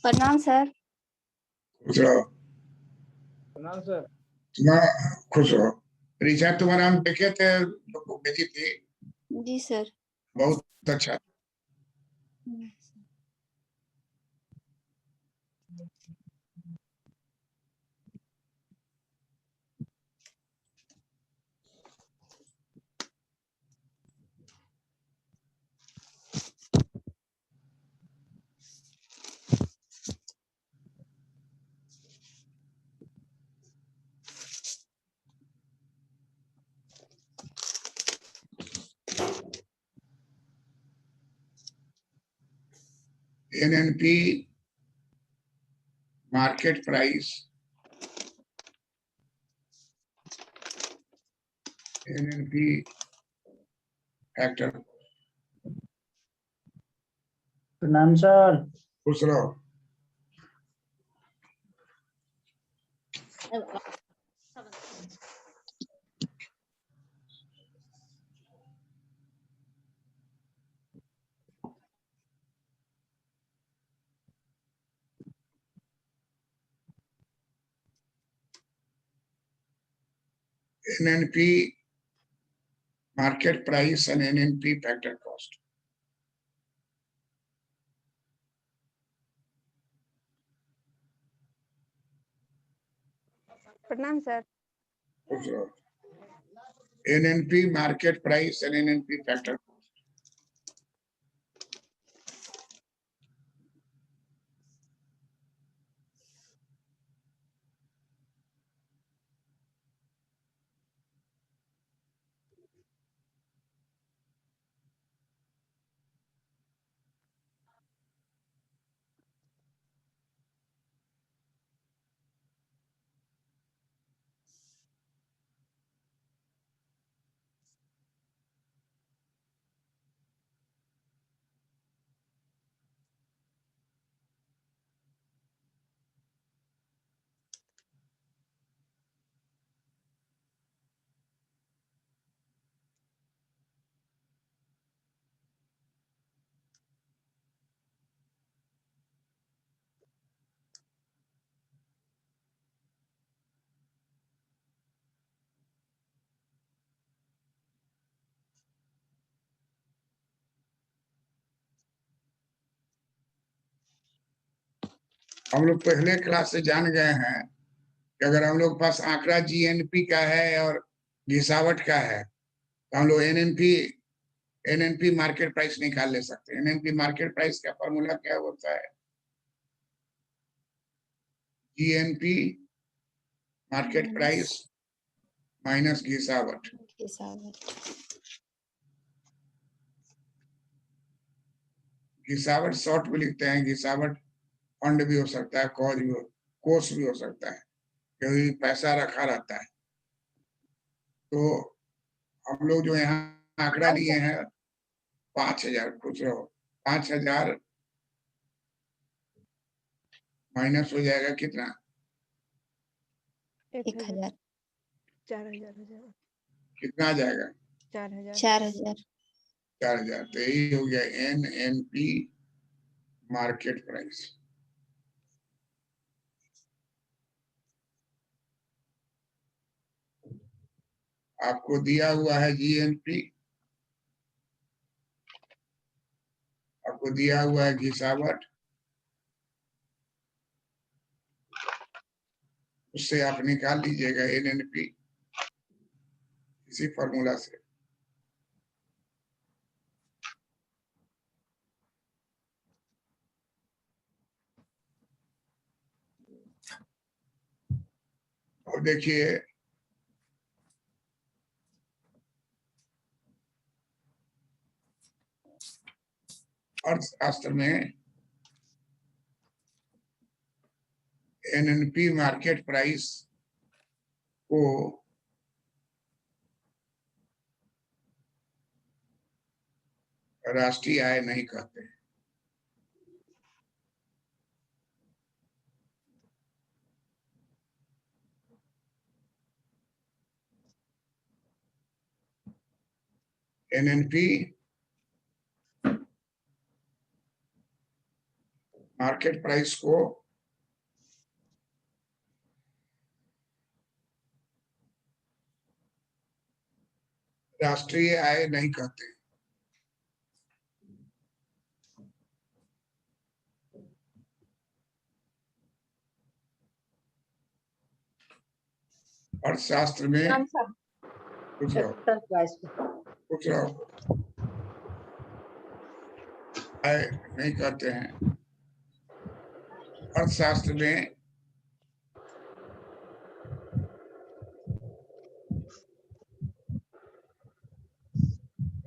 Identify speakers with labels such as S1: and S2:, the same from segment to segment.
S1: प्रणाम सर।
S2: खुश रहो।
S3: प्रणाम सर।
S2: तुम्हारा खुश रहो। ऋचा तुम्हारा हम देखे थे, बुक भेजी थी,
S1: जी सर।
S2: बहुत अच्छा। NNP market price, NNP factor.
S3: प्रणाम सर।
S2: खुश रहो। NNP market price and NNP factor cost.
S4: प्रणाम सर।
S2: खुश रहो। NNP market price and NNP factor. हम लोग पहले क्लास से जान गए हैं कि अगर हम लोग के पास आंकड़ा जीएनपी का है और घिसावट का है तो हम लोग एनएनपी मार्केट प्राइस निकाल ले सकते हैं। एनएनपी मार्केट प्राइस का फॉर्मूला क्या होता है? जीएनपी मार्केट प्राइस माइनस घिसावट। घिसावट शॉर्ट में लिखते हैं। घिसावट फंड भी हो सकता है, कोष भी हो सकता है, क्योंकि पैसा रखा रहता है। तो हम लोग जो यहाँ आंकड़ा लिए हैं 5,000, कुछ रहो, 5,000 माइनस हो जाएगा कितना?
S1: 1,000।
S4: 4,000।
S2: कितना आ जाएगा?
S4: 4,000।
S2: 4,000। तो यही हो गया एनएनपी मार्केट प्राइस। आपको दिया हुआ है जीएनपी, आपको दिया हुआ है घिसावट, उससे आप निकाल लीजिएगा एनएनपी इसी फॉर्मूला से। और देखिए अर्थशास्त्र में एनएनपी मार्केट प्राइस को राष्ट्रीय आय नहीं कहते। एनएनपी मार्केट प्राइस को राष्ट्रीय आय नहीं कहते। अर्थशास्त्र में
S1: नाम साहब
S2: कुछ रहो
S1: फैक्टर प्राइस पे
S2: कुछ रहो आय नहीं कहते हैं। अर्थशास्त्र में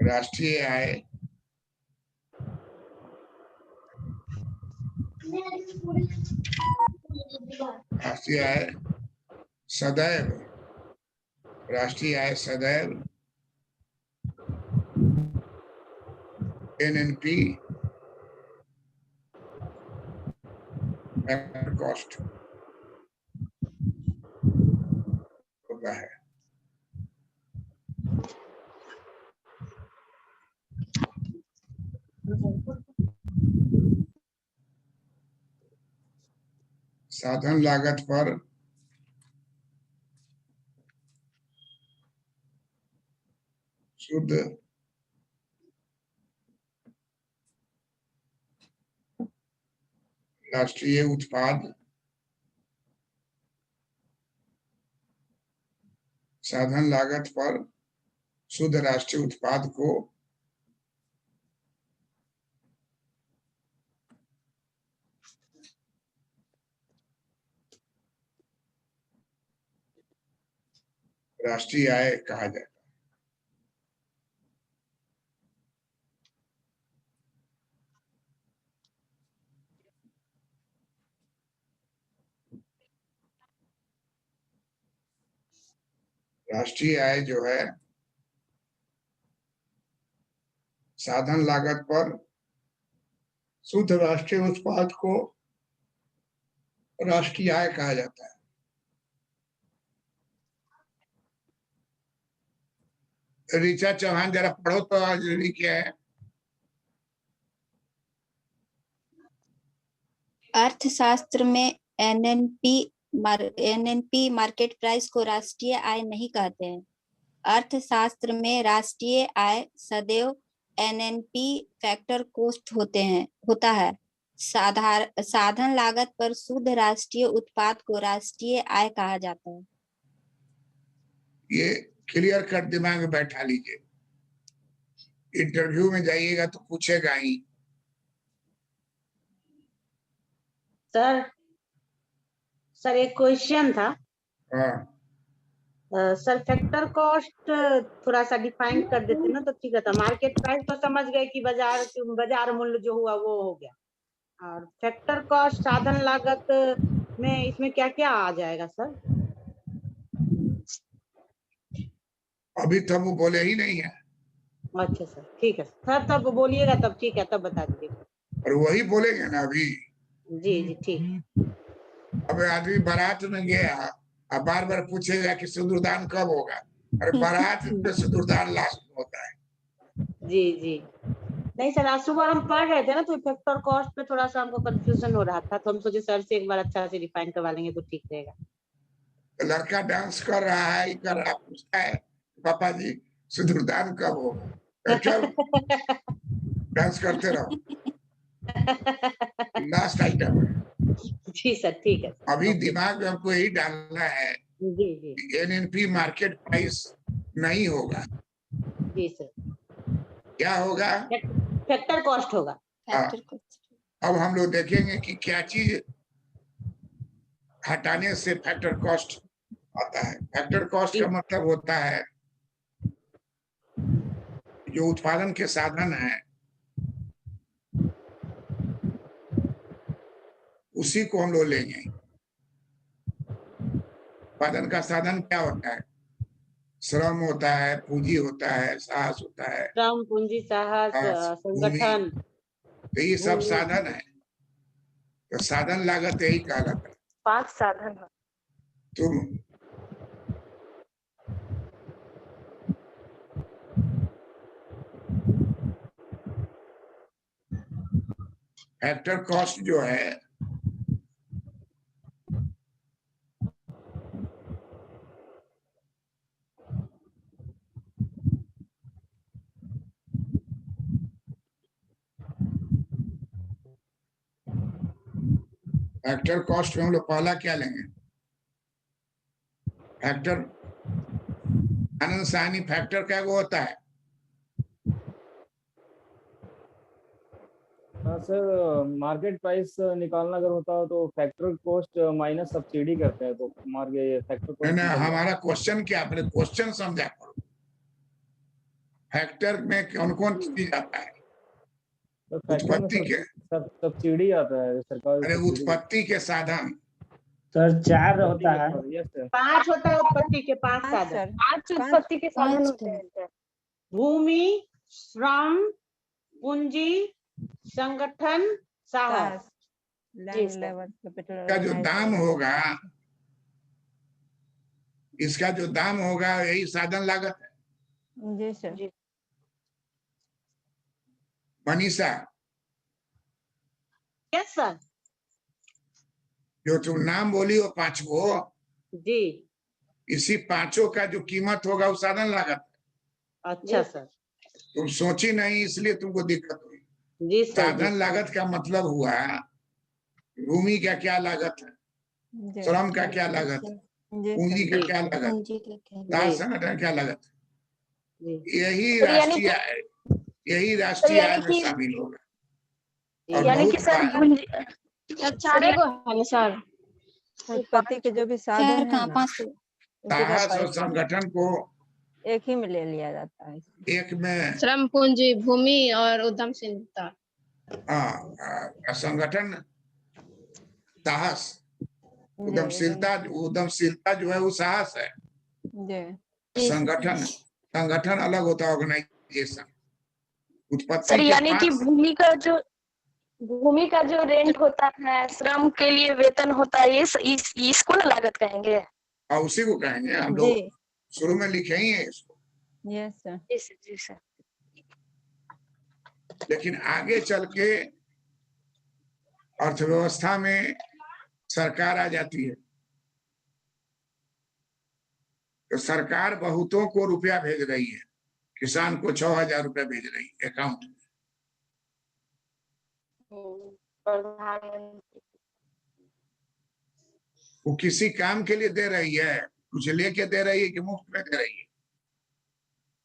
S2: राष्ट्रीय आय सदैव राष्ट्रीय आय सदैव एनएनपी कॉस्ट होता है। साधन लागत पर शुद्ध राष्ट्रीय उत्पाद साधन लागत पर शुद्ध राष्ट्रीय उत्पाद को राष्ट्रीय आय कहा जाता है। राष्ट्रीय आय जो है साधन लागत पर शुद्ध राष्ट्रीय उत्पाद को राष्ट्रीय आय कहा जाता है। ऋचा चौहान जरा पढ़ो तो आज क्या है।
S4: अर्थशास्त्र में एनएनपी मार्केट प्राइस को राष्ट्रीय आय नहीं कहते हैं। अर्थशास्त्र में राष्ट्रीय आय सदैव एनएनपी फैक्टर कॉस्ट होता है। साधन लागत पर शुद्ध राष्ट्रीय उत्पाद को राष्ट्रीय आय कहा जाता है।
S2: ये क्लियर कट दिमाग में बैठा लीजिए, इंटरव्यू में जाइएगा तो पूछेगा ही।
S1: सर एक क्वेश्चन था।
S2: हाँ
S1: सर फैक्टर कॉस्ट थोड़ा सा डिफाइन कर देते ना तो ठीक रहता। मार्केट प्राइस तो समझ गए कि बाजार मूल्य जो हुआ वो हो गया, और फैक्टर कॉस्ट साधन लागत में इसमें क्या क्या आ जाएगा सर?
S2: अभी तब वो बोले ही नहीं है।
S1: अच्छा सर ठीक है सर, तब बोलिएगा तब ठीक है, तब बता दीजिएगा।
S2: और वही बोलेंगे ना अभी।
S1: जी जी ठीक।
S2: अब आदमी बारात में गया अब बार बार पूछेगा कि सिंदूरदान कब होगा। अरे बारात में सिंदूरदान लास्ट में होता है।
S1: जी जी नहीं सर, आज सुबह हम पढ़ रहे थे ना तो फैक्टर कॉस्ट पे थोड़ा सा हमको कंफ्यूजन हो रहा था, तो हम सोचे सर से एक बार अच्छा से डिफाइन करवा लेंगे तो ठीक रहेगा।
S2: तो लड़का डांस कर रहा है, ये कर रहा, पूछता है पापा जी सिंदूरदान कब होगा। चल डांस करते रहो। लास्ट आइटम
S1: जी सर ठीक है सर,
S2: अभी
S1: ओके।
S2: दिमाग में हमको यही डालना है
S1: जी जी
S2: कि एनएनपी मार्केट प्राइस नहीं होगा।
S1: जी सर,
S2: क्या होगा?
S1: फैक्टर कॉस्ट होगा।
S4: Factor cost.
S2: अब हम लोग देखेंगे कि क्या चीज हटाने से फैक्टर कॉस्ट आता है। फैक्टर कॉस्ट का मतलब होता है जो उत्पादन के साधन है उसी को हम लोग लेंगे। उत्पादन का साधन क्या होता है? श्रम होता है, पूंजी होता है, साहस होता है,
S1: श्रम पूंजी साहस
S2: भूमि,
S1: संगठन
S2: तो ये सब साधन है। तो साधन लागत यही कहलाता है।
S4: 5 साधन है।
S2: तुम फैक्टर कॉस्ट जो है फैक्टर कॉस्ट में हम लोग पहला क्या लेंगे? फैक्टर आनंद साहनी फैक्टर क्या वो होता है?
S3: हाँ सर, मार्केट प्राइस निकालना अगर होता हो तो फैक्टर कॉस्ट माइनस सब्सिडी करते हैं, तो मार्केट फैक्टर कॉस्ट
S2: मैंने हमारा क्वेश्चन क्या, अपने क्वेश्चन समझा करो। फैक्टर में कौन कौन चीज आता है? उत्पत्ति के
S3: सब्सिडी आता है सरकार।
S2: अरे उत्पत्ति के साधन
S3: सर 4 होता है।
S4: Yes sir.
S1: 5 होता है उत्पत्ति के 5 साधन।
S5: 5 उत्पत्ति के साधन होते हैं।
S1: भूमि, श्रम, पूंजी, संगठन, साहस।
S5: लैंड लेवल कैपिटल
S2: का जो दाम होगा, इसका जो दाम होगा यही साधन लागत है।
S5: जी सर।
S2: Manisha,
S1: yes sir.
S2: जो तुम नाम बोली हो 5 को,
S1: जी
S2: इसी 5 का जो कीमत होगा वो साधन लागत है।
S1: अच्छा सर।
S2: तुम सोची नहीं इसलिए तुमको दिक्कत हुई।
S1: जी सर।
S2: साधन लागत का मतलब हुआ भूमि का क्या लागत है, श्रम का क्या लागत है, पूंजी का क्या लागत है, दास संगठन क्या लागत है, यही राष्ट्रीय आय में शामिल होगा। और
S5: यानी कि सर पूंजी
S6: चारे को है सर।
S5: उत्पत्ति के जो भी साधन है ना,
S2: साहस और संगठन को
S5: एक ही में ले लिया जाता है।
S2: एक में
S6: श्रम, पूंजी, भूमि और उद्यमशीलता।
S2: संगठन साहस, उद्यमशीलता जो है वो साहस है। संगठन अलग होता है, ऑर्गेनाइजेशन। उत्पत्ति
S7: सर यानी कि
S2: के
S7: भूमि का जो रेंट होता है, श्रम के लिए वेतन होता है, इसको ना लागत कहेंगे।
S2: और उसी को कहेंगे हम लोग, शुरू में लिखे ही है इसको।
S5: Yes sir.
S7: जी सर।
S2: लेकिन आगे चल के अर्थव्यवस्था में सरकार आ जाती है तो सरकार बहुतों को रुपया भेज रही है, किसान को 6,000 रुपया भेज रही है अकाउंट में। वो किसी काम के लिए दे रही है, कुछ लेके दे रही है कि मुफ्त में दे रही है?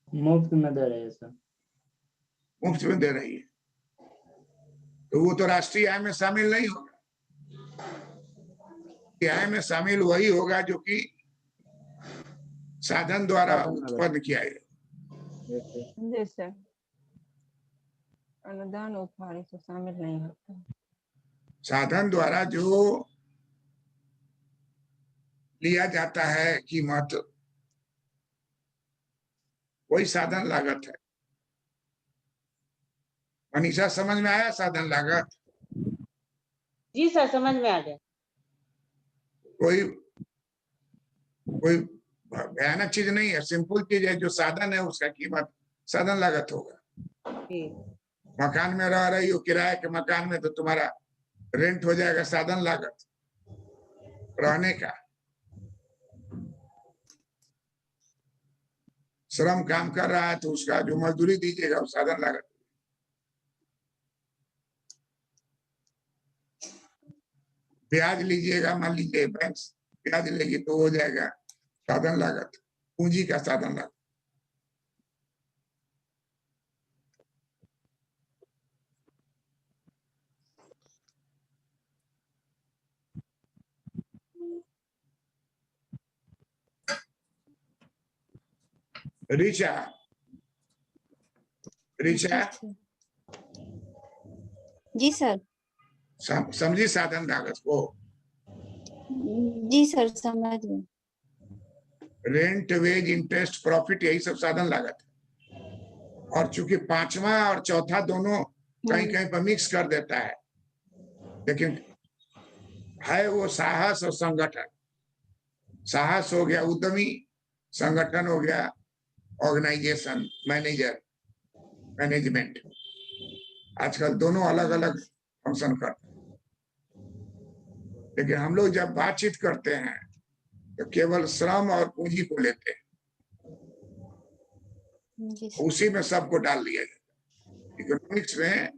S3: मुफ्त में दे रहे हैं सर।
S2: मुफ्त में दे रही है तो वो तो राष्ट्रीय आय में शामिल नहीं होगा। आय में शामिल वही होगा जो कि साधन द्वारा उत्पन्न किया है।
S5: जी सर। अनुदान उपहार से शामिल नहीं होता।
S2: साधन द्वारा जो लिया जाता है कीमत, वही साधन लागत है। मनीषा समझ में आया साधन लागत?
S1: जी सर, समझ में आ गया।
S2: कोई भयानक चीज नहीं है, सिंपल चीज है। जो साधन है उसका कीमत साधन लागत होगा। मकान में रह रही हो, किराए के मकान में, तो तुम्हारा रेंट हो जाएगा साधन लागत रहने का। श्रम काम कर रहा है तो उसका जो मजदूरी दीजिएगा वो साधन लागत। ब्याज लीजिएगा, मान लीजिए बैंक ब्याज लेगी तो हो जाएगा साधन लागत, पूंजी का साधन लागत। ऋचा
S4: जी सर।
S2: समझी साधन लागत को?
S4: जी सर, समझ गए।
S2: रेंट, वेज, इंटरेस्ट, प्रॉफिट, यही सब साधन लागत है। और चूंकि 5वां और चौथा दोनों कहीं कहीं पर मिक्स कर देता है, लेकिन है वो साहस और संगठन। साहस हो गया उद्यमी, संगठन हो गया ऑर्गेनाइजेशन, मैनेजमेंट। आजकल दोनों अलग अलग फंक्शन करता है। लेकिन हम लोग जब बातचीत करते हैं तो केवल श्रम और पूंजी को लेते हैं,
S4: जी सर।
S2: उसी में सबको डाल दिया जाता है। इकोनॉमिक्स में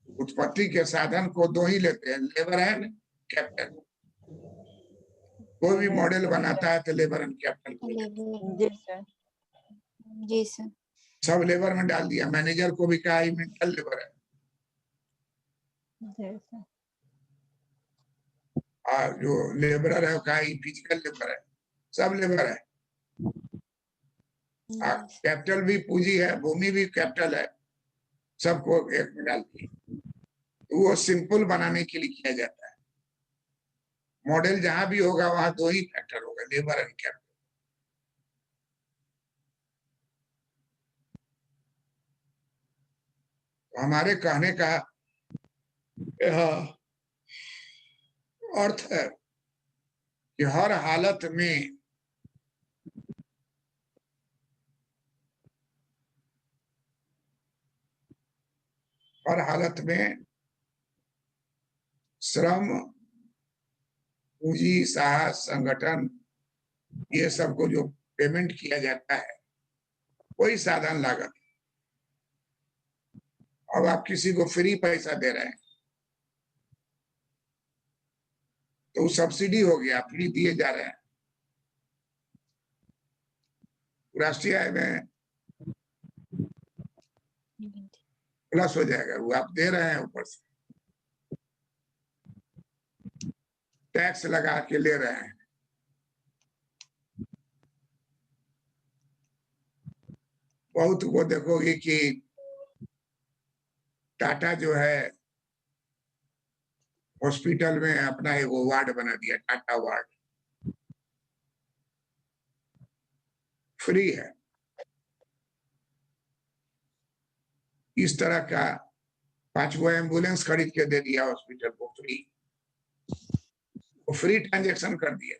S2: उत्पत्ति के साधन को दो ही लेते हैं, लेबर एंड कैपिटल। कोई भी मॉडल बनाता है तो लेबर एंड कैपिटल को लेता है।
S5: जी सर।
S4: जी सर।
S2: सब लेबर में डाल दिया, मैनेजर को भी कहा मेंटल लेबर है,
S5: जी सर।
S2: और जो लेबरर है वो कहा फिजिकल लेबर है, सब लेबर है। कैपिटल भी पूंजी है, भूमि भी कैपिटल है, सबको एक में डाल दिए। तो वो सिंपल बनाने के लिए किया जाता है। मॉडल जहां भी होगा वहां दो ही फैक्टर होगा, लेबर एंड कैपिटल। तो हमारे कहने का यह अर्थ है कि हर हालत में श्रम, पूंजी, साहस, संगठन, ये सबको जो पेमेंट किया जाता है वही साधन लागत। अब आप किसी को फ्री पैसा दे रहे हैं तो सब्सिडी हो गया, फ्री दिए जा रहे हैं। राष्ट्रीय आय में प्लस हो जाएगा, वो आप दे रहे हैं, ऊपर से टैक्स लगा के ले रहे हैं। बहुत को देखोगे कि टाटा जो है हॉस्पिटल में अपना एक वार्ड बना दिया, टाटा वार्ड, फ्री है। इस तरह का 5 गो एम्बुलेंस खरीद के दे दिया हॉस्पिटल को, फ्री, वो फ्री ट्रांजेक्शन कर दिया।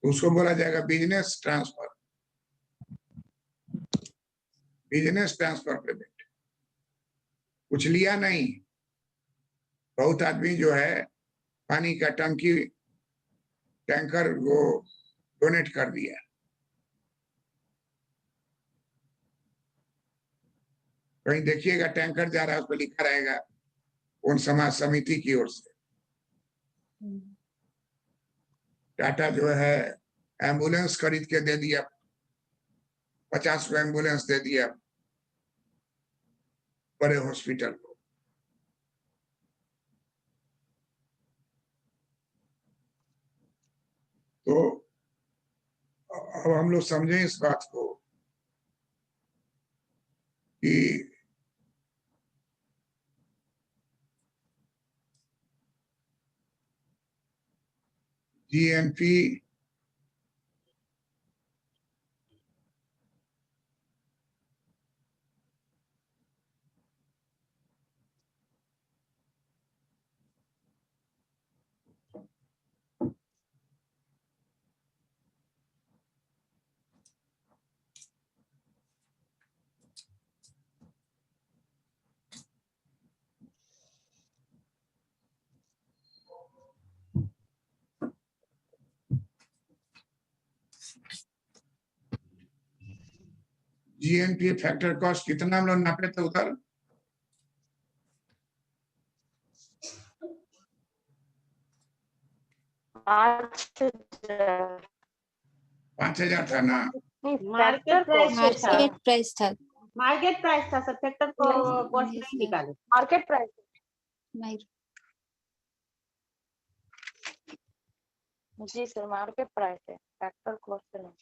S2: उसको बोला जाएगा business transfer, business transfer payment. कुछ लिया नहीं। बहुत आदमी जो है पानी का टंकी, टैंकर वो डोनेट कर दिया। कहीं देखिएगा टैंकर जा रहा है, उस पर लिखा रहेगा उन समाज समिति की ओर से। टाटा जो है एम्बुलेंस खरीद के दे दिया, 50 को एम्बुलेंस दे दिया बड़े हॉस्पिटल को। तो अब हम लोग समझें इस बात को कि जीएनपी फैक्टर कॉस्ट कितना हम लोग नापे थे उधर? 5,000 था ना?
S1: मार्केट प्राइस
S4: मार्केट प्राइस था।
S1: मार्केट प्राइस था सर, फैक्टर को कॉस्ट नहीं निकाले।
S7: मार्केट प्राइस
S4: नहीं।
S7: जी सर, मार्केट प्राइस है, फैक्टर कॉस्ट नहीं।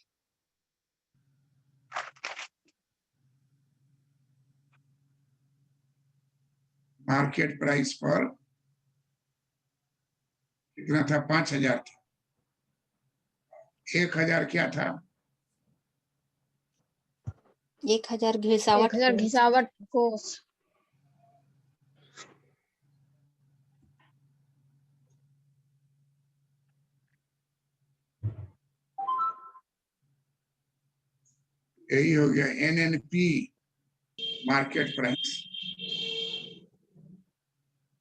S2: मार्केट प्राइस पर कितना था? 5,000 था। 1,000 क्या था?
S4: 1,000 घिसावट
S6: 1,000 घिसावट कोस।
S2: यही हो गया एनएनपी मार्केट प्राइस।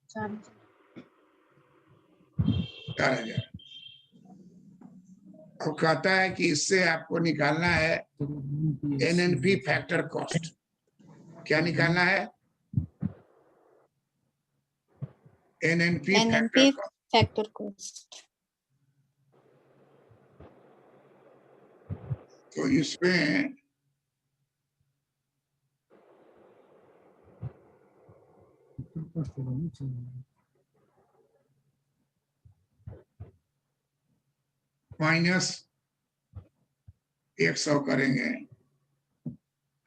S2: 4,000। अब कहता है कि इससे आपको निकालना है एनएनपी फैक्टर कॉस्ट। क्या निकालना है? NNP factor
S4: NNP
S2: cost.
S4: Factor cost.
S2: तो इसमें -100 करेंगे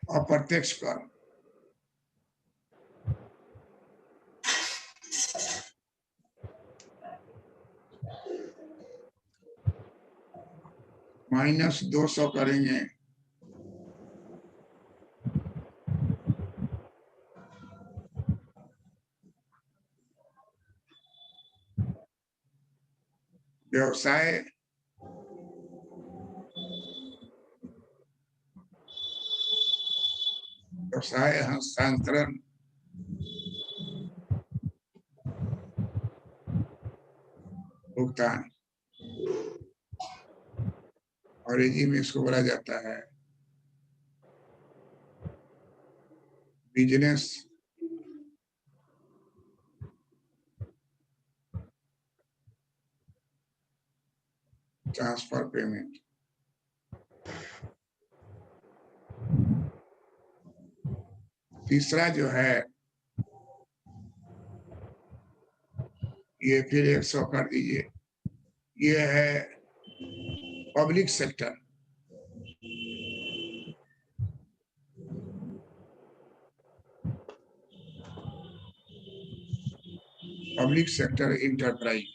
S2: अप्रत्यक्ष कर। -200 करेंगे व्यवसाय हस्तांतरण भुगतान। अंग्रेजी में इसको बोला जाता है बिजनेस ट्रांसफर पेमेंट। तीसरा जो है ये फिर 100 कर दीजिए, ये है public sector. Public sector enterprise.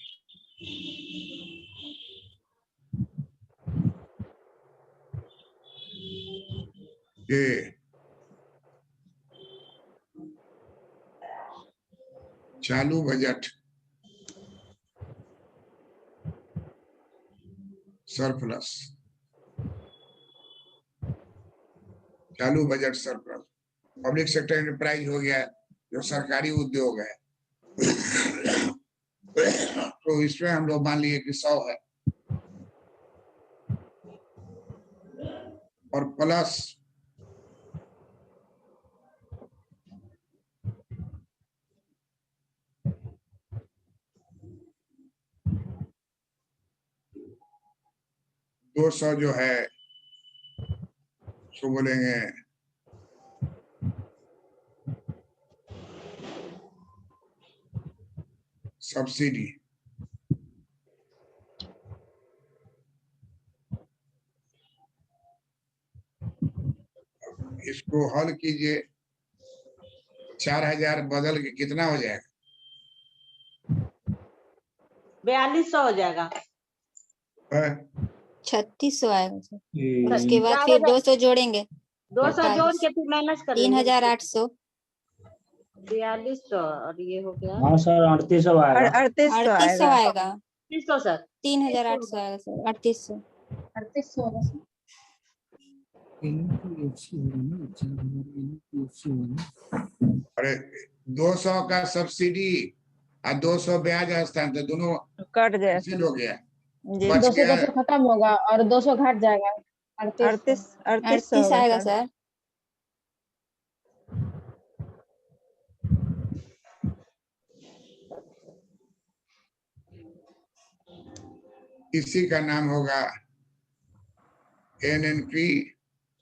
S2: ये चालू बजट सरप्लस, चालू budget surplus. Public sector enterprise हो गया जो सरकारी उद्योग है। तो इसमें हम लोग मान लिए कि 100 है और प्लस $200 जो है सो बोलेंगे सब्सिडी। इसको हल कीजिए, 4,000 बदल के कितना हो जाएगा?
S1: 4200 हो जाएगा।
S4: 3600 आएगा सर।
S3: ये
S4: उसके बाद फिर 200 जोड़ेंगे
S1: 200 जोड़ के फिर माइनस कर
S4: 3800।
S1: 4200 और ये हो गया
S3: हाँ सर 3800 आएगा।
S5: 3800
S4: 3800
S5: आएगा।
S4: आएगा।
S1: 300 सर।
S4: 3800 आएगा सर। 3800।
S6: 3800 होगा सर।
S2: अरे 200 का सब्सिडी और 200 ब्याज हस्तांतरण दोनों
S5: कट जाए
S2: कैंसिल हो गया,
S5: जी।
S2: बच
S6: 200
S2: गया
S6: 200 खत्म होगा और 200 घट जाएगा। 3800
S5: 3800
S4: 38 आएगा सर।
S2: इसी का नाम होगा NNP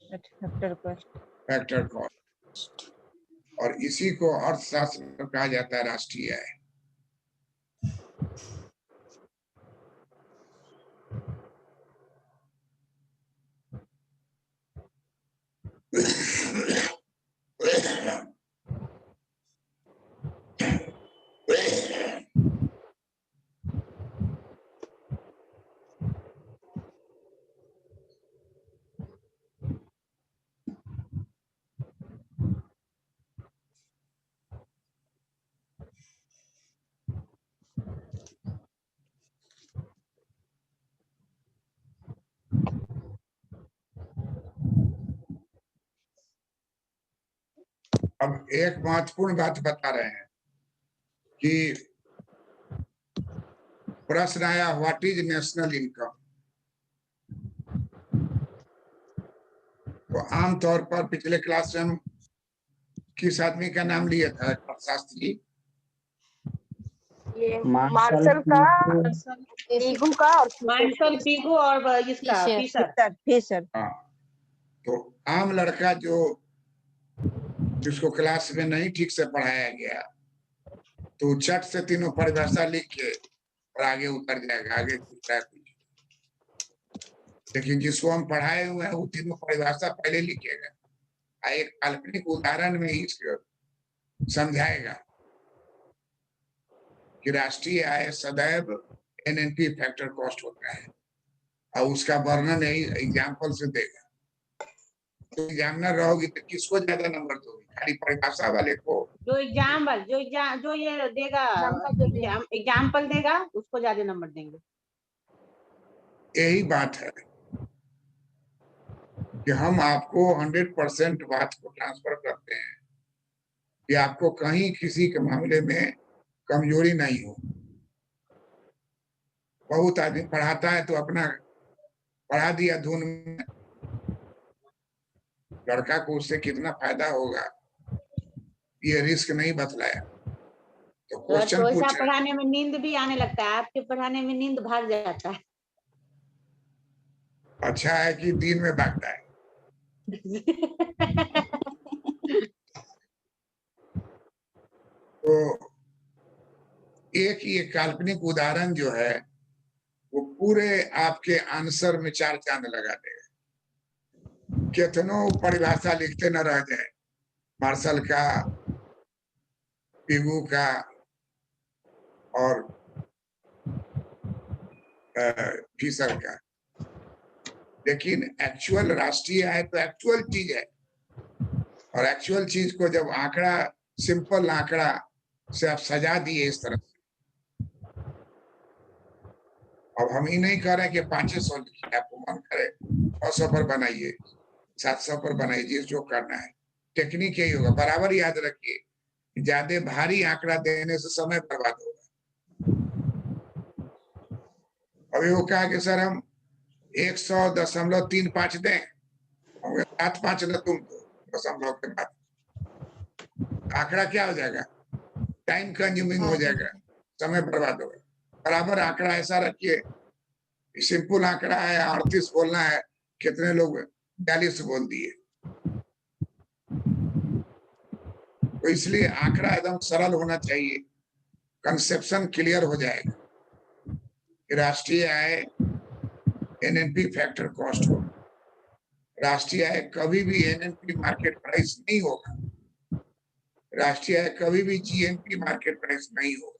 S5: factor cost.
S2: Factor cost और इसी को अर्थशास्त्र में कहा जाता है राष्ट्रीय आय। अब एक महत्वपूर्ण बात बता रहे हैं, कि प्रश्न आया व्हाट इज नेशनल इनकम। तो आमतौर पर पिछले क्लास में हम किस आदमी का नाम लिया था शास्त्री जी?
S7: ये मार्शल का, पीगू का और
S1: मार्शल पीगू और इसका
S4: फिशर।
S5: फिशर।
S2: हाँ, तो आम लड़का जो जिसको क्लास में नहीं ठीक से पढ़ाया गया तो चट से तीनों परिभाषा लिख के और आगे उतर जाएगा, आगे दूसरा कुछ। लेकिन जिसको हम पढ़ाए हुए हैं वो तीनों परिभाषा पहले लिखेगा, एक काल्पनिक उदाहरण में इसको समझाएगा कि राष्ट्रीय आय सदैव एनएनपी फैक्टर कॉस्ट होता है और उसका वर्णन यही एग्जाम्पल से देगा। तो एग्जामिनर रहोगी तो किसको ज्यादा नंबर दोगे? खाली परिभाषा वाले को?
S1: जो ये देगा एग्जाम्पल देगा उसको ज्यादा नंबर देंगे।
S2: यही बात है कि हम आपको 100% बात को ट्रांसफर करते हैं कि आपको कहीं किसी के मामले में कमजोरी नहीं हो। बहुत आदमी पढ़ाता है तो अपना पढ़ा दिया धुन में, लड़का को उससे कितना फायदा होगा ये रिस्क नहीं बतलाया। तो क्वेश्चन
S1: वैसा
S2: पूछे,
S1: पढ़ाने में नींद भी आने लगता है, आपके पढ़ाने में नींद भाग जाता है।
S2: अच्छा है कि दिन में भागता है। तो एक ये काल्पनिक उदाहरण जो है वो पूरे आपके आंसर में 4 चांद लगा देगा। कितनों परिभाषा लिखते न रह जाए, मार्शल का, पीगू का और फिशर का। लेकिन एक्चुअल राष्ट्रीय आय तो एक्चुअल चीज है और एक्चुअल चीज को जब आंकड़ा, सिंपल आंकड़ा से आप सजा दिए इस तरह से, अब हम ही नहीं कह रहे कि 500 लिखिए, आपको मन करे 900 पर बनाइए, 700 पर बनाइए, जो करना है। टेक्निक यही होगा। बराबर याद रखिए ज्यादा भारी आंकड़ा देने से समय बर्बाद होगा। अभी वो कहा कि सर हम 100.35 दें, 7.5 न तुम दशमलव के बाद, आंकड़ा क्या हो जाएगा? टाइम कंज्यूमिंग हो जाएगा, समय बर्बाद होगा। बराबर आंकड़ा ऐसा रखिए, सिंपल आंकड़ा है 38 बोलना है, कितने लोग 42 बोल दिए। तो इसलिए आंकड़ा एकदम सरल होना चाहिए, कंसेप्शन क्लियर हो जाएगा। राष्ट्रीय आय एनएनपी फैक्टर कॉस्ट हो, राष्ट्रीय आय कभी भी एनएनपी मार्केट प्राइस नहीं होगा, राष्ट्रीय आय कभी भी जीएनपी मार्केट प्राइस नहीं होगा।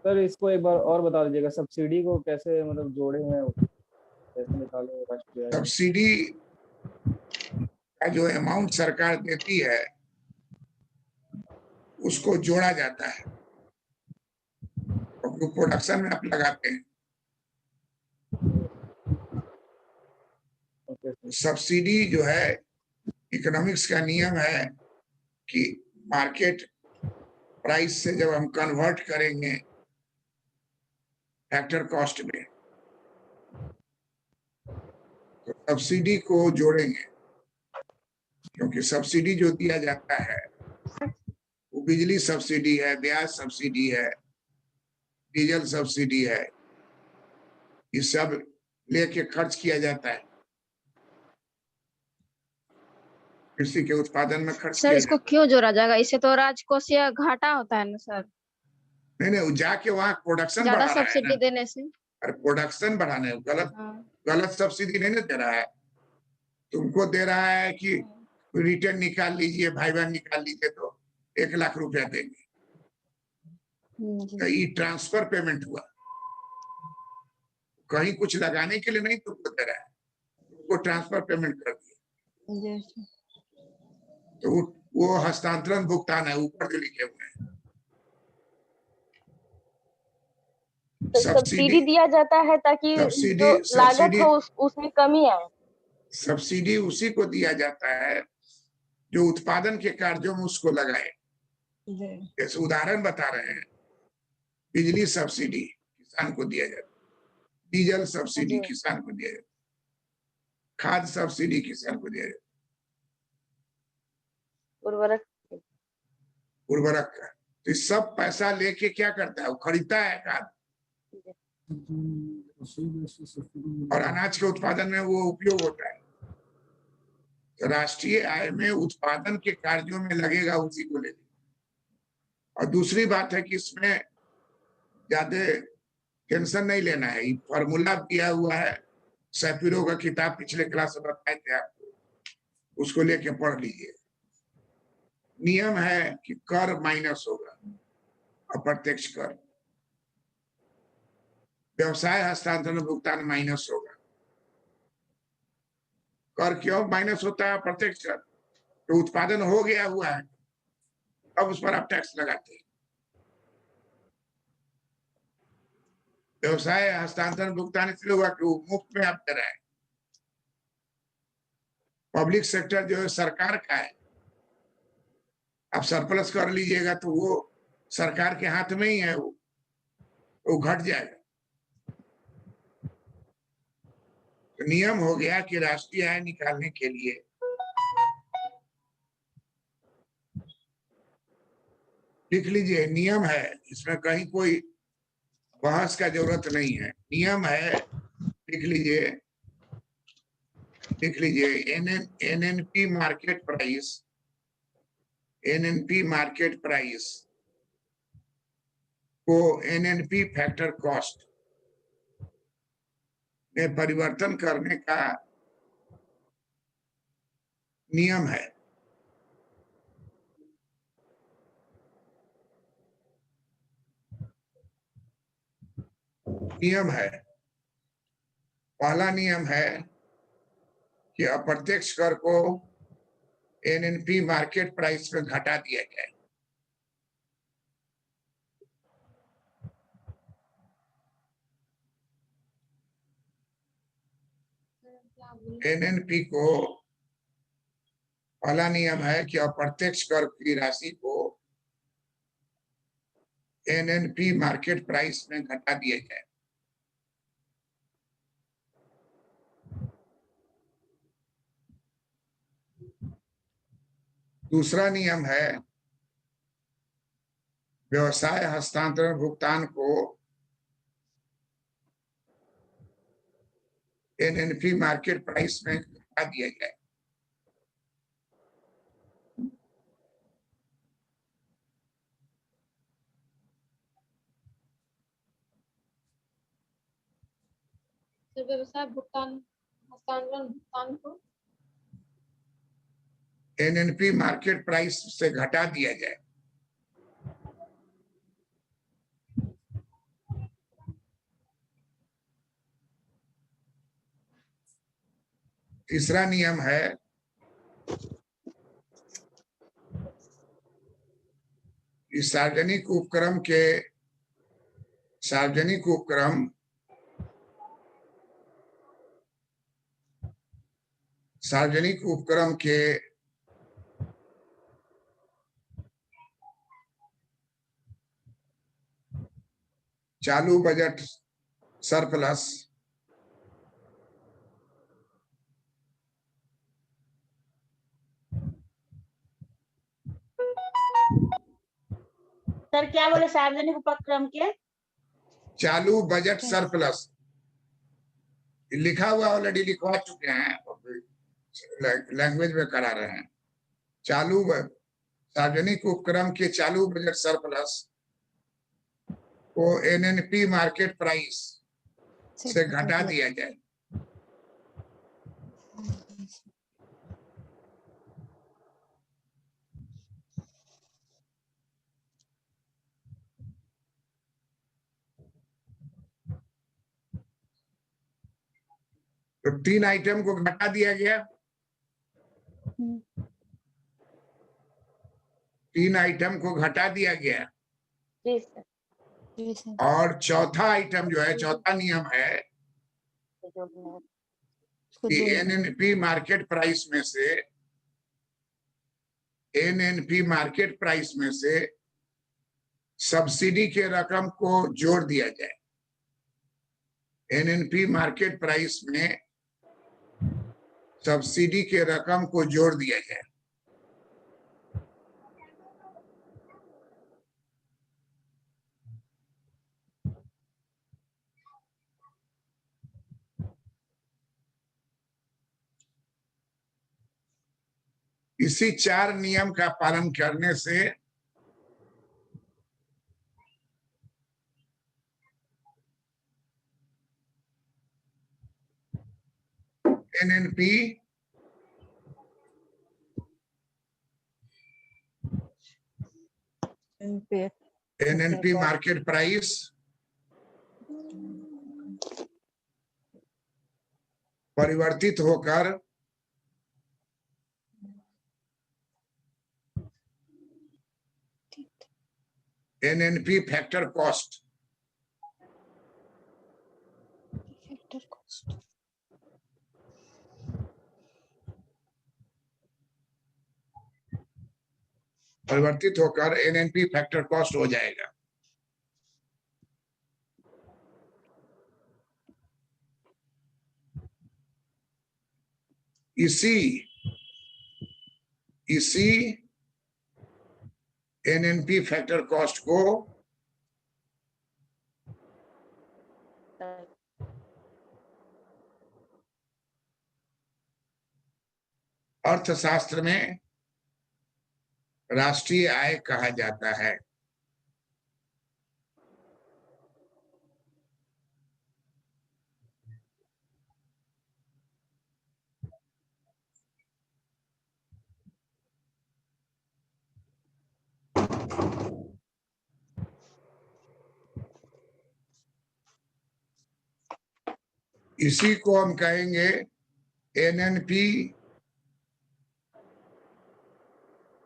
S3: सर इसको एक बार और बता दीजिएगा, सब्सिडी को कैसे मतलब जोड़े हैं, कैसे निकाले राष्ट्रीय आय?
S2: सब्सिडी का जो अमाउंट सरकार देती है उसको जोड़ा जाता है, तो प्रोडक्शन में आप लगाते हैं। सब्सिडी जो है, इकोनॉमिक्स का नियम है कि मार्केट प्राइस से जब हम कन्वर्ट करेंगे फैक्टर कॉस्ट में, तो सब्सिडी को जोड़ेंगे, क्योंकि सब्सिडी जो दिया जाता है वो बिजली सब्सिडी है, ब्याज सब्सिडी है, डीजल सब्सिडी है, ये सब लेके खर्च किया जाता है, कृषि के उत्पादन में खर्च
S6: सर
S2: किया
S6: इसको
S2: जाता है।
S6: क्यों जोड़ा जाएगा? इससे तो राजकोषीय घाटा होता है ना सर,
S2: नहीं, जाके वहाँ प्रोडक्शन
S6: ज्यादा
S2: बढ़ा रहा है
S6: सब्सिडी
S2: ना।
S6: देने से।
S2: अरे प्रोडक्शन बढ़ाने, गलत सब्सिडी नहीं दे रहा है, तुमको दे रहा है कि रिटर्न निकाल लीजिए, भाई बहन निकाल लीजिए तो 1 लाख रुपया देंगे, तो ये ट्रांसफर पेमेंट हुआ, कहीं कुछ लगाने के लिए नहीं तुमको दे रहा है, तुमको ट्रांसफर पेमेंट कर दिया, तो वो हस्तांतरण भुगतान है, ऊपर जो लिखे हुए हैं।
S7: सब्सिडी दिया जाता है ताकि जो लागत हो उसमें कमी आए।
S2: सब्सिडी उसी को दिया जाता है जो उत्पादन के कार्यों में उसको लगाए।
S5: जी
S2: जैसे उदाहरण बता रहे हैं, बिजली सब्सिडी किसान को दिया जाता है, डीजल सब्सिडी
S5: जी
S2: किसान को दिया जाता है, खाद सब्सिडी किसान को दिया जाता
S5: उर्वरक
S2: है, उर्वरक का। तो इस सब पैसा लेके क्या करता है, वो खरीदता है खाद, और अनाज के उत्पादन में वो उपयोग होता है। तो राष्ट्रीय आय में उत्पादन के कार्यों में लगेगा, उसी को लेके। और दूसरी बात है कि इसमें ज्यादा टेंशन नहीं लेना है, फॉर्मूला दिया हुआ है, सैपिरो का किताब पिछले क्लास में बताए थे आपको, उसको लेके पढ़ लीजिए। नियम है कि कर माइनस होगा, अप्रत्यक्ष कर, व्यवसाय हस्तांतरण भुगतान माइनस होगा। कर क्यों माइनस होता है, अप्रत्यक्ष कर? तो उत्पादन हो गया हुआ है, अब उस पर आप टैक्स लगाते हैं। व्यवसाय हस्तांतरण भुगतान इसलिए हुआ कि वो मुफ्त में आप दे रहे हैं। पब्लिक सेक्टर जो है सरकार का है, आप सरप्लस कर लीजिएगा तो वो सरकार के हाथ में ही है, वो घट जाएगा। तो नियम हो गया कि राष्ट्रीय आय निकालने के लिए लिख लीजिए, नियम है, इसमें कहीं कोई बहस का जरूरत नहीं है, नियम है, लिख लीजिए, लिख लीजिए। NNP market price, NNP market price को एनएनपी फैक्टर कॉस्ट में परिवर्तन करने का नियम है। नियम है, पहला नियम है कि अप्रत्यक्ष कर को एनएनपी मार्केट प्राइस में घटा दिया जाए। एनएनपी को पहला नियम है कि अप्रत्यक्ष कर की राशि को एनएनपी मार्केट प्राइस में घटा दिया जाए। दूसरा नियम है व्यवसाय हस्तांतरण भुगतान को एनएनपी मार्केट प्राइस में घटा दिया जाए।
S6: व्यवसाय भुगतान हस्तांतरण भुगतान को
S2: एनएनपी मार्केट प्राइस से घटा दिया जाए। तीसरा नियम है कि सार्वजनिक उपक्रम के चालू बजट सरप्लस
S1: सर क्या बोले, सार्वजनिक उपक्रम के
S2: चालू बजट सरप्लस लिखा हुआ ऑलरेडी लिखवा चुके हैं, लैंग्वेज में करा रहे हैं। सार्वजनिक उपक्रम के चालू बजट सरप्लस को एनएनपी मार्केट प्राइस से घटा दिया जाए। तो 3 आइटम को घटा दिया गया, 3 आइटम को घटा दिया गया।
S5: जी सर
S2: और चौथा आइटम जो है, चौथा नियम है कि एनएनपी मार्केट प्राइस में से एनएनपी मार्केट प्राइस में से सब्सिडी के रकम को जोड़ दिया जाए। एनएनपी मार्केट प्राइस में सब्सिडी के रकम को जोड़ दिया जाए। इसी 4 नियम का पालन करने से एनएनपी मार्केट प्राइस परिवर्तित होकर एनएनपी फैक्टर कॉस्ट परिवर्तित होकर एनएनपी फैक्टर कॉस्ट हो जाएगा। इसी एनएनपी फैक्टर कॉस्ट को अर्थशास्त्र में राष्ट्रीय आय कहा जाता है। इसी को हम कहेंगे एनएनपी,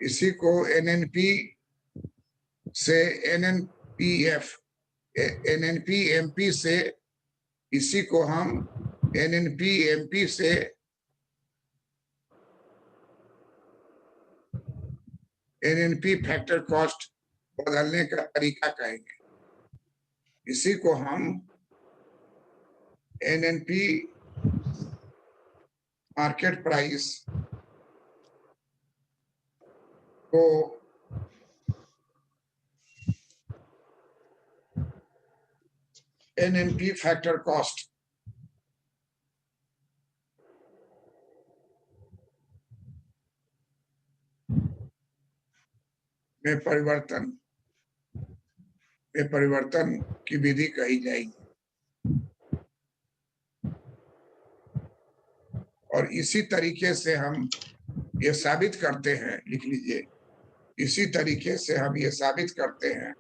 S2: इसी को एनएनपी से एनएनपीएफ, एनएनपीएमपी से, इसी को हम एनएनपीएमपी से एनएनपी फैक्टर कॉस्ट बदलने का तरीका कहेंगे। इसी को हम एनएनपी मार्केट प्राइस को एनएनपी फैक्टर कॉस्ट में परिवर्तन की विधि कही जाएगी। और इसी तरीके से हम ये साबित करते हैं, लिख लीजिए, इसी तरीके से हम ये साबित करते हैं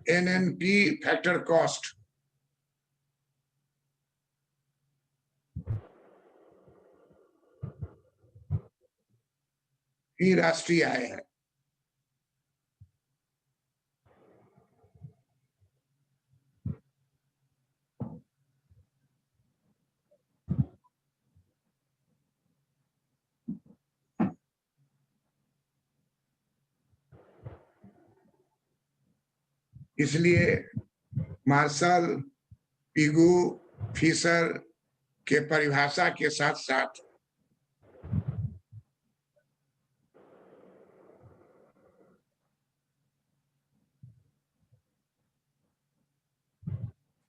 S2: एनएनपी फैक्टर कॉस्ट ही राष्ट्रीय आय है। इसलिए मार्शल, पिगू, फिशर के परिभाषा के साथ साथ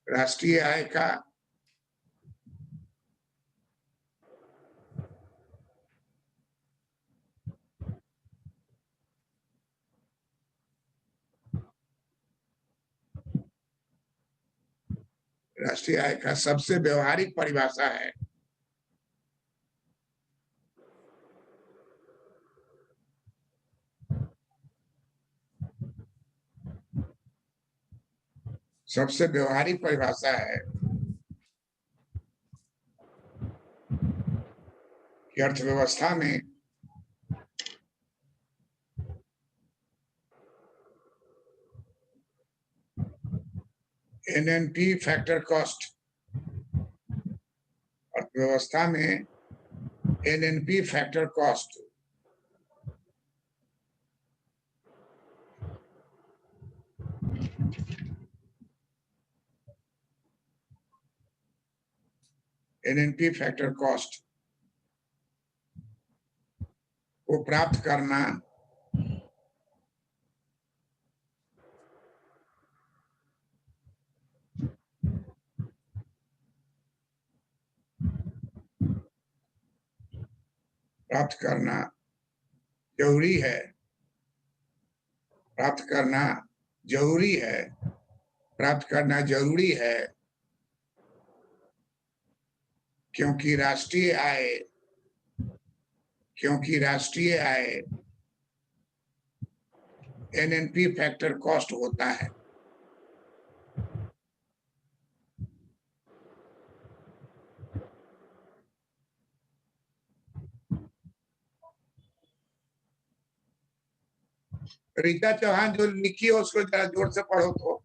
S2: राष्ट्रीय आय का सबसे व्यवहारिक परिभाषा है सबसे व्यवहारिक परिभाषा है कि अर्थव्यवस्था में एनएनपी फैक्टर कॉस्ट, अर्थव्यवस्था में एनएनपी फैक्टर कॉस्ट को प्राप्त करना जरूरी है, प्राप्त करना जरूरी है, क्योंकि राष्ट्रीय आय एनएनपी फैक्टर कॉस्ट होता है। रीता चौहान जो लिखी है उसको जरा जोर से पढ़ो तो।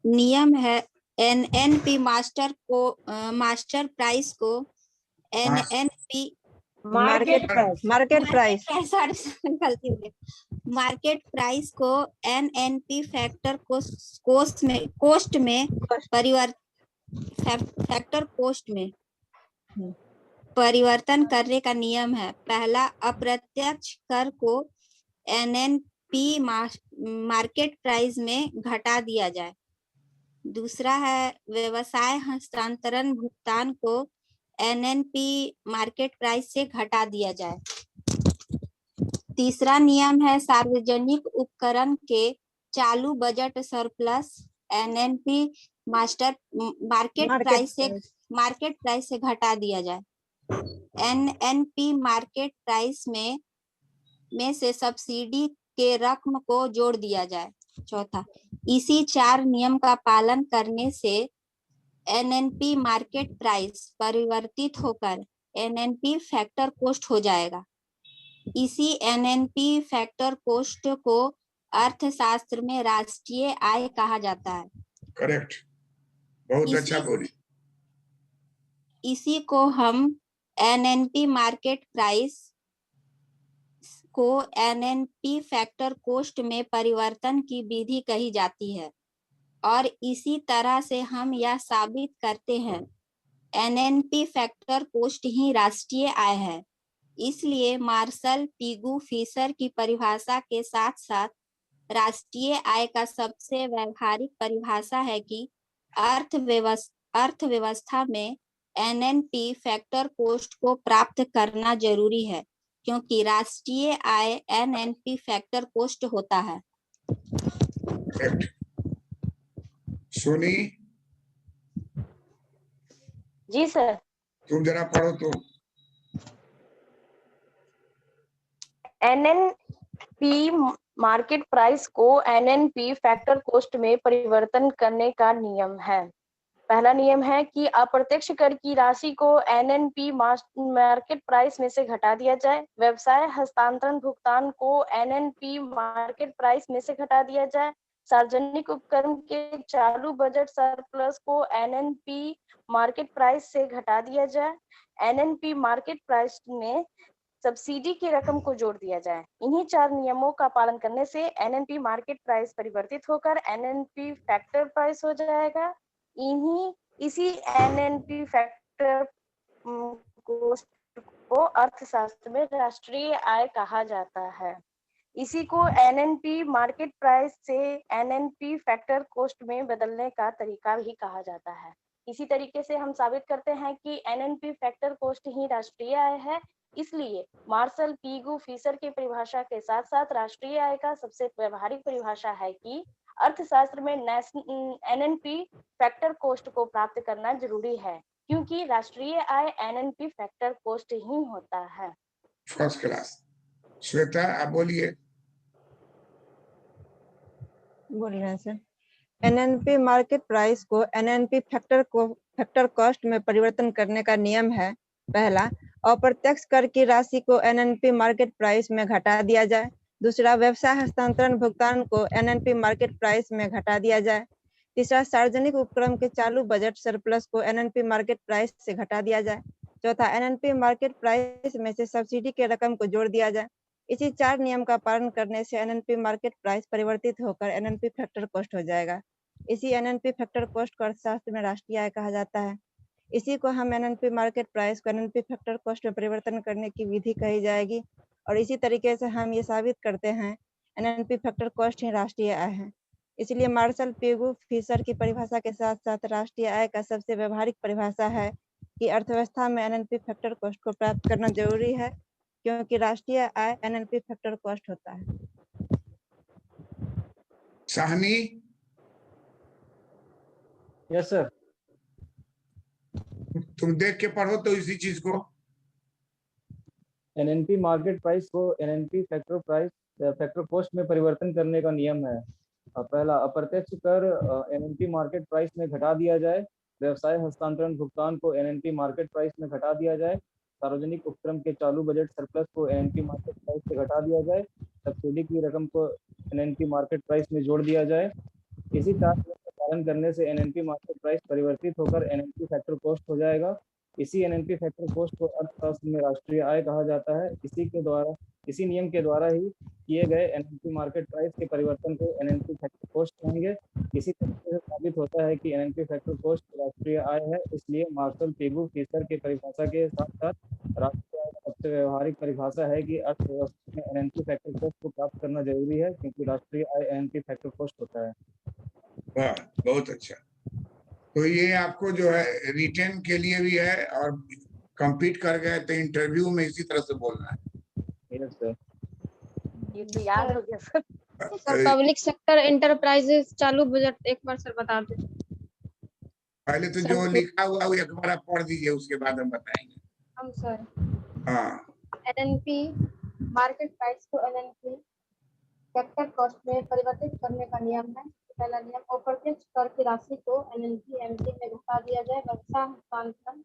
S4: नियम है एनएनपी मास्टर प्राइस को एनएनपी
S1: मार्केट प्राइस
S4: गलती हो गई, मार्केट प्राइस को एनएनपी फैक्टर कोस्ट में परिवर्तन करने का नियम है। पहला, अप्रत्यक्ष कर को एनएनपी मार्केट प्राइस में घटा दिया जाए। दूसरा है, व्यवसाय हस्तांतरण भुगतान को एनएनपी मार्केट प्राइस से घटा दिया जाए। तीसरा नियम है, सार्वजनिक उपकरण के चालू budget surplus NNP market price से घटा दिया जाए। एनएनपी मार्केट प्राइस में से सब्सिडी के रकम को जोड़ दिया जाए। चौथा, इसी 4 नियम का पालन करने से एनएनपी मार्केट प्राइस परिवर्तित होकर एनएनपी फैक्टर कॉस्ट हो जाएगा। इसी एनएनपी फैक्टर कॉस्ट को अर्थशास्त्र में राष्ट्रीय आय कहा जाता है।
S2: करेक्ट, बहुत अच्छा बोली।
S4: इसी को हम एनएनपी मार्केट प्राइस को एनएनपी फैक्टर कॉस्ट में परिवर्तन की विधि कही जाती है और इसी तरह से हम यह साबित करते हैं एनएनपी फैक्टर कॉस्ट ही राष्ट्रीय आय है। इसलिए मार्शल पीगू फिशर की परिभाषा के साथ साथ राष्ट्रीय आय का सबसे व्यवहारिक परिभाषा है कि अर्थव्यवस्था में एनएनपी फैक्टर कॉस्ट को प्राप्त करना जरूरी है, क्योंकि राष्ट्रीय आय एनएनपी फैक्टर कॉस्ट होता है।
S2: सोनी
S7: जी सर।
S2: तुम जरा पढ़ो तो।
S7: एनएनपी मार्केट प्राइस को एनएनपी फैक्टर कॉस्ट में परिवर्तन करने का नियम है। पहला नियम है कि अप्रत्यक्ष कर की राशि को एनएनपी मार्केट प्राइस में से घटा दिया जाए। व्यवसाय हस्तांतरण भुगतान को एनएनपी मार्केट प्राइस में से घटा दिया जाए। सार्वजनिक उपक्रम के चालू बजट सरप्लस को एनएनपी मार्केट प्राइस से घटा दिया जाए। एनएनपी मार्केट प्राइस में सब्सिडी की रकम को जोड़ दिया जाए। इन्हीं 4 नियमों का पालन करने से एनएनपी मार्केट प्राइस परिवर्तित होकर एनएनपी फैक्टर प्राइस हो जाएगा। इसी एनएनपी फैक्टर को अर्थशास्त्र में राष्ट्रीय आय कहा जाता है। इसी को एनएनपी मार्केट प्राइस से एनएनपी फैक्टर कॉस्ट में बदलने का तरीका भी कहा जाता है। इसी तरीके से हम साबित करते हैं कि एनएनपी फैक्टर कॉस्ट ही राष्ट्रीय आय है। इसलिए मार्शल पीगू फिशर की परिभाषा के साथ साथ राष्ट्रीय आय का सबसे व्यवहारिक परिभाषा है कि अर्थशास्त्र में एनएनपी फैक्टर कॉस्ट को प्राप्त करना जरूरी है, क्योंकि राष्ट्रीय आय एनएनपी फैक्टर कॉस्ट ही होता है।
S2: First class. श्वेता आप बोलिए।
S6: बोल रहे हैं सर। एनएनपी मार्केट प्राइस को एनएनपी फैक्टर कॉस्ट में परिवर्तन करने का नियम है। पहला,
S8: अप्रत्यक्ष कर की राशि को एनएनपी मार्केट प्राइस में घटा दिया जाए। दूसरा, व्यवसाय हस्तांतरण भुगतान को एनएनपी मार्केट प्राइस में घटा दिया जाए। तीसरा, सार्वजनिक उपक्रम के चालू बजट सरप्लस को एनएनपी मार्केट प्राइस से घटा दिया जाए। चौथा, एनएनपी मार्केट प्राइस में से सब्सिडी के रकम को जोड़ दिया जाए। इसी 4 नियम का पालन करने से एनएनपी मार्केट प्राइस परिवर्तित होकर एनएनपी फैक्टर कॉस्ट हो जाएगा। इसी एनएनपी फैक्टर कॉस्ट को अर्थशास्त्र में राष्ट्रीय आय कहा जाता है। इसी को हम एनएनपी मार्केट प्राइस को एनएनपी फैक्टर कॉस्ट में परिवर्तन करने की विधि कही जाएगी। और इसी तरीके से हम ये साबित करते हैं एनएनपी फैक्टर कॉस्ट ही राष्ट्रीय आय है। इसलिए मार्शल पेगु फिशर की परिभाषा के साथ साथ राष्ट्रीय आय का सबसे व्यवहारिक परिभाषा है कि अर्थव्यवस्था में एनएनपी फैक्टर कॉस्ट को प्राप्त करना जरूरी है, क्योंकि राष्ट्रीय आय एनएनपी फैक्टर कॉस्ट होता है।
S2: Sahni,
S3: yes sir.
S2: तुम देख के पढ़ो तो इसी चीज को।
S3: एनएनपी मार्केट प्राइस को एनएनपी फैक्टर कॉस्ट में परिवर्तन करने का नियम है। पहला, अप्रत्यक्ष कर एनएनपी मार्केट प्राइस में घटा दिया जाए। व्यवसाय हस्तांतरण भुगतान को एनएनपी मार्केट प्राइस में घटा दिया जाए। सार्वजनिक उपक्रम के चालू बजट सरप्लस को एनएनपी मार्केट प्राइस से घटा दिया जाए। सब्सिडी की रकम को एनएनपी मार्केट प्राइस में जोड़ दिया जाए। इसी 4 नियम का पालन करने से एनएनपी मार्केट प्राइस परिवर्तित होकर एनएनपी फैक्टर कॉस्ट हो जाएगा। इसी एनएनपी फैक्टर कॉस्ट को अर्थशास्त्र में राष्ट्रीय आय कहा जाता है। इसी नियम के द्वारा ही किए गए एनएनपी मार्केट प्राइस के परिवर्तन को एनएनपी फैक्टर कॉस्ट कहेंगे। इसी तरीके से साबित होता है कि एनएनपी फैक्टर कॉस्ट राष्ट्रीय आय है। इसलिए मार्शल पेगु फिशर के परिभाषा के साथ साथ राष्ट्रीय आय का सबसे व्यवहारिक परिभाषा है कि अर्थव्यवस्था में एनएनपी फैक्टर कॉस्ट को प्राप्त करना जरूरी है, क्योंकि राष्ट्रीय आय एनएनपी फैक्टर कॉस्ट होता है।
S2: वाह, बहुत अच्छा। तो ये आपको जो है रिटेन के लिए भी है, और कंपीट कर गए तो इंटरव्यू में इसी तरह से बोलना है।
S3: Yes sir.
S7: ये तो याद हो गया sir.
S6: Sir public sector enterprises चालू बजट एक बार सर बता दें।
S2: पहले तो जो लिखा हुआ वो एक बार आप पढ़ दीजिए, उसके बाद हम बताएंगे।
S6: हम सर
S2: हाँ,
S6: एनएनपी मार्केट प्राइस को एनएनपी फैक्टर कॉस्ट में परिवर्तित करने का नियम है। पहला नियम, अप्रत्यक्ष कर की राशि को एनएनपी एमटी में घटा दिया जाए। व्यवसाय हस्तांतरण।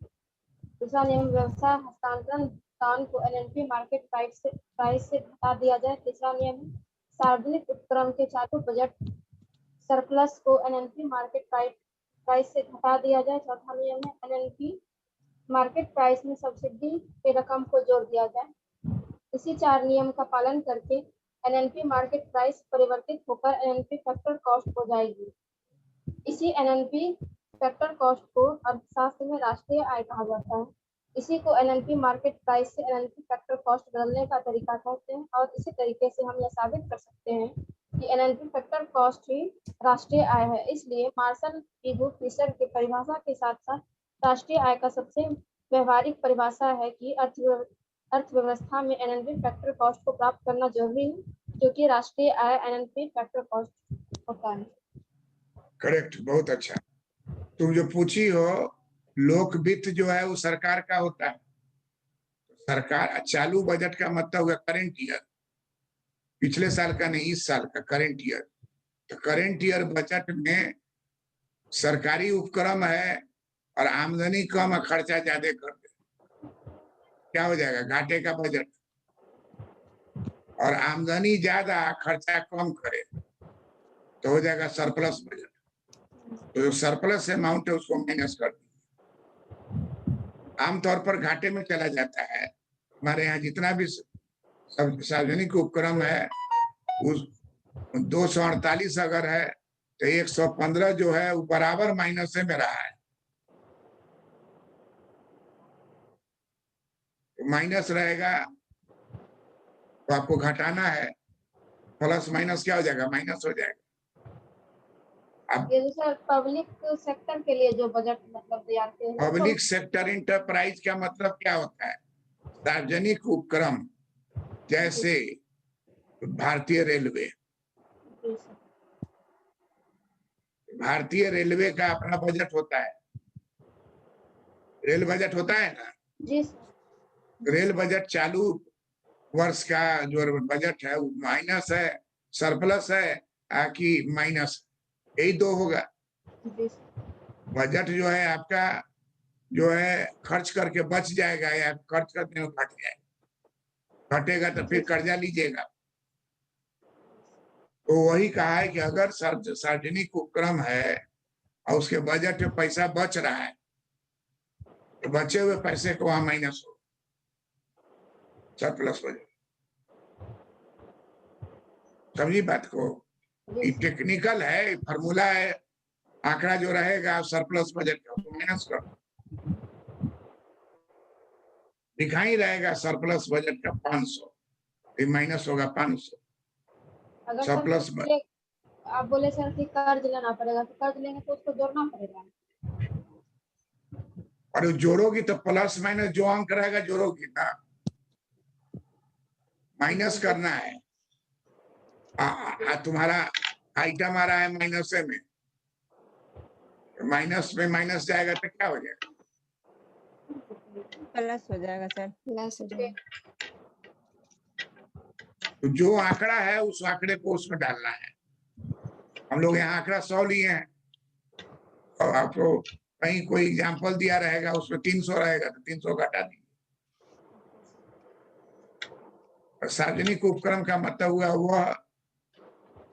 S6: दूसरा नियम, व्यवसाय हस्तांतरण भुगतान को एनएनपी मार्केट प्राइस से घटा दिया जाए। तीसरा नियम, सार्वजनिक उपक्रम के चालू बजट सरप्लस को एनएनपी मार्केट प्राइस से घटा दिया जाए। चौथा नियम है, एनएनपी मार्केट प्राइस में सब्सिडी के रकम को जोड़ दिया जाए। इसी 4 नियम का पालन करके एनएनपी मार्केट प्राइस परिवर्तित होकर एनएनपी फैक्टर कॉस्ट हो जाएगी। इसी एनएनपी फैक्टर कॉस्ट को अर्थशास्त्र में राष्ट्रीय आय कहा जाता है। इसी को एनएनपी मार्केट प्राइस से एनएनपी फैक्टर कॉस्ट बदलने का तरीका कहते हैं। और इसी तरीके से हम यह साबित कर सकते हैं कि एनएनपी फैक्टर कॉस्ट ही राष्ट्रीय आय है। इसलिए मार्शल पेगु फिशर की परिभाषा के साथ साथ राष्ट्रीय आय का सबसे व्यवहारिक परिभाषा है कि अर्थव्यवस्था में एनएनपी फैक्टर कॉस्ट को प्राप्त करना जरूरी है, क्योंकि राष्ट्रीय आय एनएनपी फैक्टर कॉस्ट होता है।
S2: करेक्ट, बहुत अच्छा। तुम जो पूछी हो, लोक वित्त जो है वो सरकार का होता है। सरकार, चालू बजट का मतलब हुआ करेंट ईयर, पिछले साल का नहीं, इस साल का करेंट ईयर। तो करेंट ईयर बजट में सरकारी उपक्रम है और आमदनी कम और खर्चा ज्यादा कर दे, क्या हो जाएगा? घाटे का बजट। और आमदनी ज्यादा खर्चा कम करे तो हो जाएगा सरप्लस बजट। तो जो सरप्लस अमाउंट है उसको माइनस कर दीजिए। आमतौर पर घाटे में चला जाता है। हमारे यहाँ जितना भी सार्वजनिक उपक्रम है, उस 248 अगर है तो 115 जो है वो बराबर माइनस में रहा है। तो माइनस रहेगा तो आपको घटाना है, प्लस माइनस क्या हो जाएगा? माइनस हो जाएगा।
S6: ये जो सर पब्लिक सेक्टर के लिए जो बजट मतलब तैयार किए हैं,
S2: पब्लिक सेक्टर इंटरप्राइज का मतलब क्या होता है? सार्वजनिक उपक्रम, जैसे भारतीय रेलवे। भारतीय रेलवे का अपना बजट होता है, रेल बजट होता है ना
S6: जी।
S2: रेल बजट चालू वर्ष का जो बजट है वो माइनस है, सरप्लस है कि माइनस, यही दो होगा। बजट जो है आपका जो है खर्च करके बच जाएगा या खर्च करने में घट जाएगा, घटेगा तो फिर कर्जा लीजिएगा। तो वही कहा है कि अगर सार्वजनिक उपक्रम है और उसके बजट में पैसा बच रहा है तो बचे हुए पैसे को वहां माइनस हो, सरप्लस बजट। समझी बात को? ये टेक्निकल है, फार्मूला है, आंकड़ा जो रहेगा सरप्लस बजट का उसको माइनस कर, लिखा ही रहेगा सरप्लस बजट का 500, फिर माइनस होगा 500
S6: अगर
S2: सरप्लस
S6: सर आप बोले सर कि कर्ज लेना पड़ेगा, तो कर्ज लेंगे तो उसको जोड़ना पड़ेगा।
S2: और जोड़ोगी तो प्लस माइनस जो अंक रहेगा जोड़ोगी ना, माइनस करना है। तुम्हारा आइटम आ रहा है माइनस में, माइनस में माइनस जाएगा तो क्या हो जाएगा?
S8: प्लस हो जाएगा सर।
S4: प्लस हो जाएगा।
S2: तो जो आंकड़ा है उस आंकड़े को उसमें डालना है। हम लोग यहाँ आंकड़ा 100 लिए हैं और आपको कहीं कोई एग्जाम्पल दिया रहेगा उसमें 300 रहेगा तो 300 घटा दीजिए। सार्वजनिक उपक्रम का मतलब हुआ वह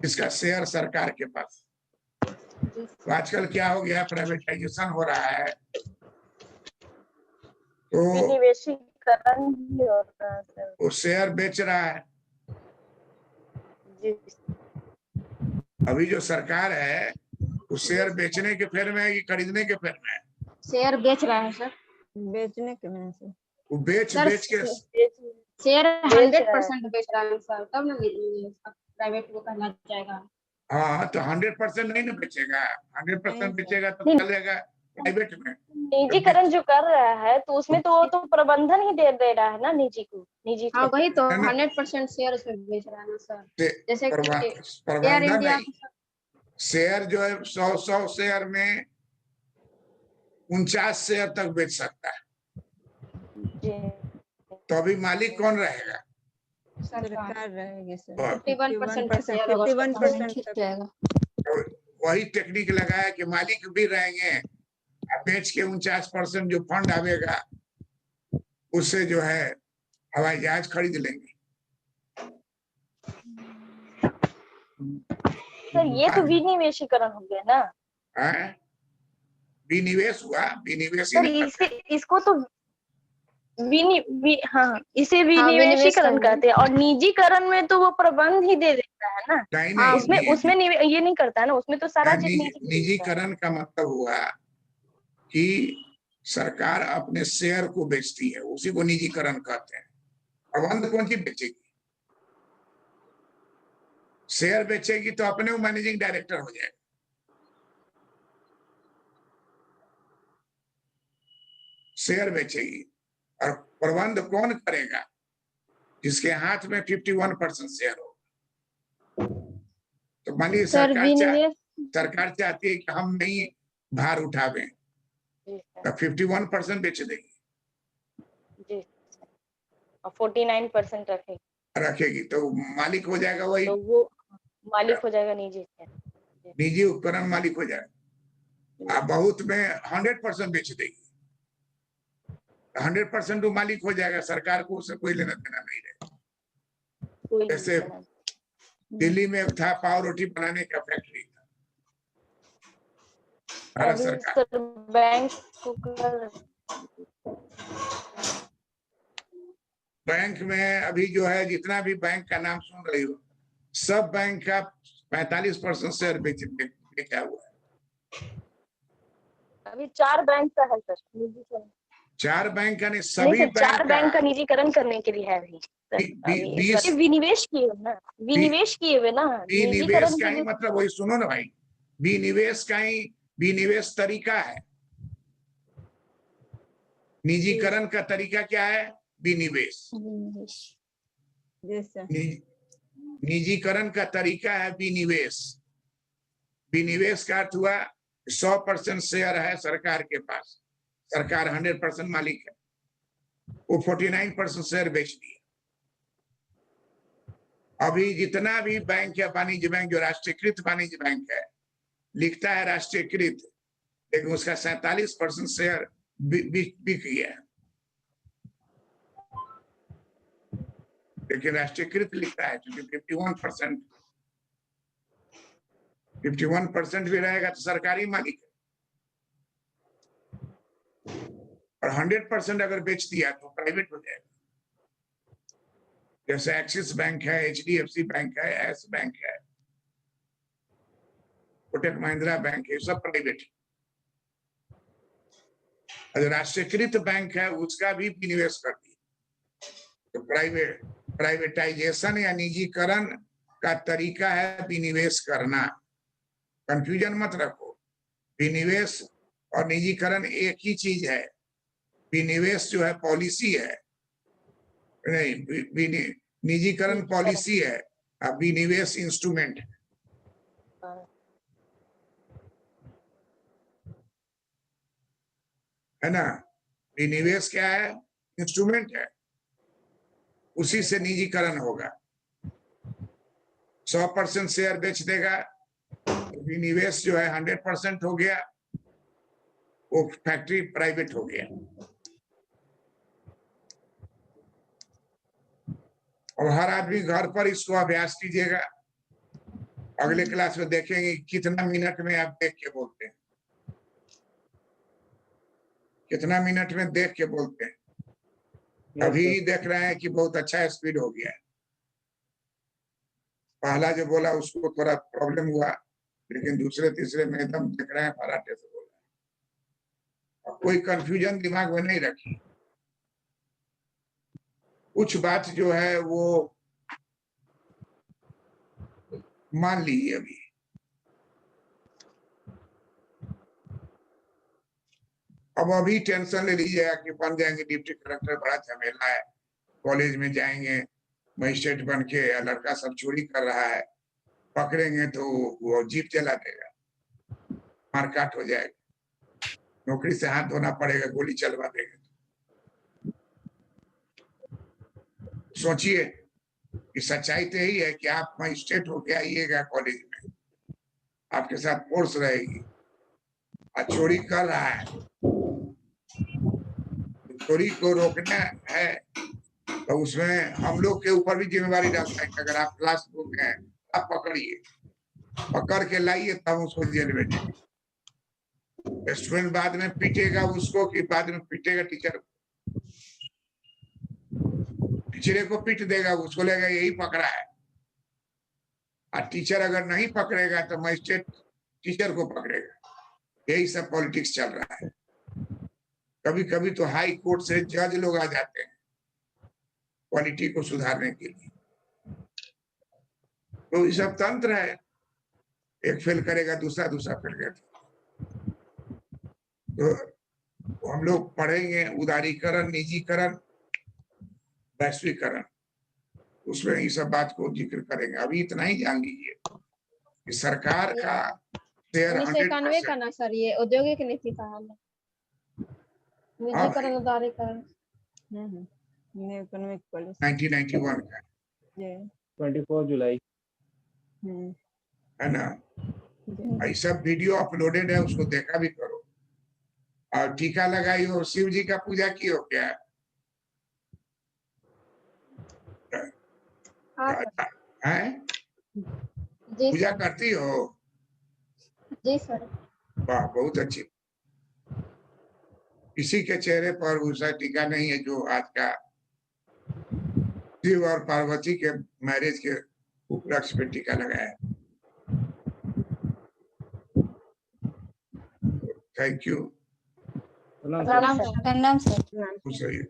S2: जिसका शेयर सरकार के पास। तो आजकल क्या हो गया, प्राइवेटाइजेशन हो रहा है तो
S7: विनिवेशीकरण भी हो रहा है सर।
S2: वो शेयर बेच रहा है।
S7: जी
S2: अभी जो सरकार है वो शेयर बेचने के फेर में है कि खरीदने के फेर में है?
S6: शेयर बेच रहा है सर।
S8: बेचने के में से
S2: वो बेच
S6: सर,
S2: बेच के
S6: शेयर
S7: बेच रहा है।
S6: 100% बेच रहा है सर, तब ना प्राइवेट को कहना जाएगा।
S2: हाँ तो 100% नहीं ना बेचेगा, 100% बेचेगा तो
S7: नहीं।
S2: चलेगा प्राइवेट में।
S7: निजीकरण जो कर रहा है तो उसमें तो वो तो प्रबंधन ही दे रहा है ना निजी को, निजी
S6: हाँ
S7: को।
S6: वही तो
S2: है ना?
S6: 100% शेयर उसमें बेच रहा है ना सर। जैसे कि एयर
S2: प्रबंधन
S6: इंडिया
S2: नहीं, शेयर जो है 100 शेयर में 49 शेयर तक बेच सकता है।
S7: जी
S2: तो अभी मालिक कौन रहेगा?
S8: सरकार रहेगी सर।
S6: 51% शेयर होगा।
S8: 51%
S4: ठीक
S8: तक
S4: रहेगा।
S2: तो वही टेक्निक लगाया कि मालिक भी रहेंगे, बेच के 49% जो फंड आवेगा उससे जो है हवाई जहाज खरीद लेंगे।
S7: सर ये तो विनिवेशीकरण हो गया ना।
S2: हैं? विनिवेश हुआ, विनिवेश
S7: सर इसको तो हाँ इसे विनिवेशीकरण
S6: विनिवेश
S7: कहते हैं। और निजीकरण में तो वो प्रबंध ही दे देता है ना।
S2: नहीं
S7: हाँ,
S2: नहीं,
S7: उसमें ये नहीं करता है ना, उसमें तो सारा चीज
S2: निजीकरण का मतलब हुआ कि सरकार अपने शेयर को बेचती है, उसी को निजीकरण कहते हैं। प्रबंध कौन सी बेचेगी? शेयर बेचेगी तो अपने मैनेजिंग डायरेक्टर हो जाएगा। शेयर बेचेगी और प्रबंध कौन करेगा? जिसके हाथ में 51% शेयर हो। तो मान लीजिए सरकार चाहती है कि हम नहीं भार उठावे तो 51% बेच देगी
S7: जी, और 49%
S2: रखेगी तो मालिक हो जाएगा वही,
S7: तो वो मालिक हो जाएगा
S2: निजी उपकरण मालिक हो जाएगा। बहुत में 100% बेच देगी, 100% वो मालिक हो जाएगा, सरकार को उससे कोई लेना देना नहीं रहेगा। जैसे दिल्ली में था पाव रोटी बनाने का फैक्ट्री था, भारत सरकार। बैंक में अभी जो है जितना भी बैंक का नाम सुन रही हो, सब बैंक का 45% शेयर बेचा हुआ है।
S7: अभी 4 बैंक का है सर निजीकरण।
S2: 4 बैंक का नहीं, सभी बैंक
S7: 4 बैंक का निजीकरण करने के लिए है अभी। विनिवेश किए ना, विनिवेश किए हुए ना।
S2: विनिवेश का ही मतलब वही सुनो ना भाई, विनिवेश का ही विनिवेश तरीका है। निजीकरण का तरीका क्या है? विनिवेश। निजीकरण का तरीका है विनिवेश। विनिवेश का अर्थ हुआ 100% शेयर है सरकार के पास, सरकार 100% मालिक है, वो 49% शेयर बेच दिए। अभी जितना भी बैंक है, वाणिज्य बैंक जो राष्ट्रीयकृत वाणिज्य बैंक है, लिखता है राष्ट्रीयकृत, लेकिन उसका 47% शेयर बिक गया, लेकिन राष्ट्रीयकृत लिखता है क्योंकि 51% भी रहेगा तो सरकारी मालिक है, और 100% अगर बेच दिया तो प्राइवेट हो जाएगा। जैसे एक्सिस बैंक है, HDFC बैंक है, एस बैंक है, कोटक महिंद्रा बैंक है, सब प्राइवेट है। और राष्ट्रीयकृत बैंक है उसका भी विनिवेश कर दिया, तो प्राइवेटाइजेशन या निजीकरण का तरीका है विनिवेश करना। कंफ्यूजन मत रखो, विनिवेश और निजीकरण एक ही चीज है। विनिवेश जो है पॉलिसी है, नहीं, निजीकरण पॉलिसी है, अब विनिवेश इंस्ट्रूमेंट है। है ना, विनिवेश क्या है? इंस्ट्रूमेंट है, उसी से निजीकरण होगा। 100% शेयर बेच देगा तो विनिवेश जो है 100% हो गया, वो फैक्ट्री प्राइवेट हो गया। और हर आदमी घर पर इसको अभ्यास कीजिएगा, अगले क्लास में देखेंगे कितना मिनट में आप देख के बोलते हैं, कितना मिनट में देख के बोलते हैं। अभी देख रहे हैं कि बहुत अच्छा स्पीड हो गया है। पहला जो बोला उसको थोड़ा प्रॉब्लम हुआ, लेकिन दूसरे तीसरे में एकदम देख रहे हैं फराटे से बोल रहे हैं। और कोई कंफ्यूजन दिमाग में नहीं रखी। कुछ बात जो है वो मान लीजिए अभी, अब अभी टेंशन ले लीजिएगा कि बन जाएंगे डिप्टी कलेक्टर, बड़ा झमेला है, कॉलेज में जाएंगे मजिस्ट्रेट बन के, लड़का सब चोरी कर रहा है, पकड़ेंगे तो वो जीप चला देगा, मारकाट हो जाएगा, नौकरी से हाथ धोना पड़ेगा, गोली चलवा देगा। सोचिए कि सच्चाई तो यही है कि आप मजिस्ट्रेट होके आइएगा कॉलेज में, आपके साथ फोर्स रहेगी, और चोरी कर रहा है, चोरी को रोकना है तो उसमें हम लोग के ऊपर भी जिम्मेवारी डालता है कि अगर आप क्लास रूम में हैं आप पकड़िए, पकड़ के लाइए तब उसको जेल में डालिए। स्टूडेंट बाद में पीटेगा उसको कि बाद में पीटेगा टीचर को? टीचर को पीट देगा, उसको लगेगा यही पकड़ा है। और टीचर अगर नहीं पकड़ेगा तो मजिस्ट्रेट टीचर को पकड़ेगा। यही सब पॉलिटिक्स चल रहा है। कभी कभी तो हाई कोर्ट से जज लोग आ जाते हैं क्वालिटी को सुधारने के लिए। तो ये सब तंत्र है, एक फेल करेगा दूसरा फेल करेगा। तो हम लोग पढ़ेंगे उदारीकरण, निजीकरण, वैश्वीकरण, उसमें ये सब बात को जिक्र करेंगे। अभी इतना ही जान लीजिए कि सरकार का शेयर
S6: 1991 का ना सर, ये औद्योगिक नीति का है, निजीकरण उदारीकरण।
S8: न्यू इकोनॉमिक पॉलिसी
S2: 1991 का
S3: 24 जुलाई
S2: है ना। ऐसा वीडियो अपलोडेड है, उसको देखा भी करो। और टीका लगाई हो, शिव जी का पूजा की हो क्या? हैं?
S6: जी
S2: पूजा
S6: सर।
S2: करती हो?
S6: जी सर।
S2: वाह, बहुत अच्छी। किसी के चेहरे पर वैसा टीका नहीं है जो आज का शिव और पार्वती के मैरिज के उपलक्ष्य पे टीका लगाया। Thank you.
S3: प्रणाम सर।
S4: प्रणाम सर।
S2: खुश रहिए।